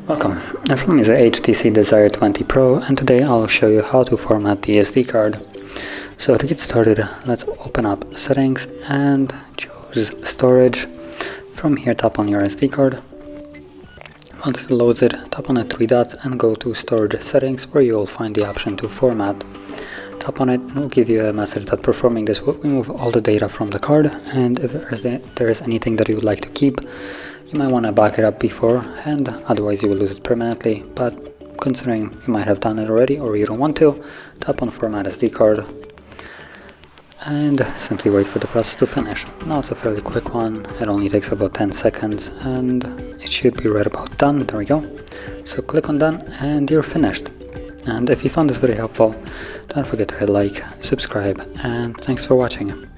Welcome, in front of me is the HTC Desire 20 Pro, and today I'll show you how to format the SD card. So to get started, let's open up Settings and choose Storage. From here, tap on your SD card. Once it loads it, tap on the three dots and go to Storage Settings, where you will find the option to format. Tap on it and it will give you a message that performing this will remove all the data from the card, and if there is anything that you would like to keep, you might want to back it up beforehand, otherwise you will lose it permanently. But considering you might have done it already or you don't want to, tap on Format SD card and simply wait for the process to finish. Now it's a fairly quick one, it only takes about 10 seconds and it should be right about done. There we go. So click on done and you're finished. And if you found this very helpful, don't forget to hit like, subscribe, and thanks for watching.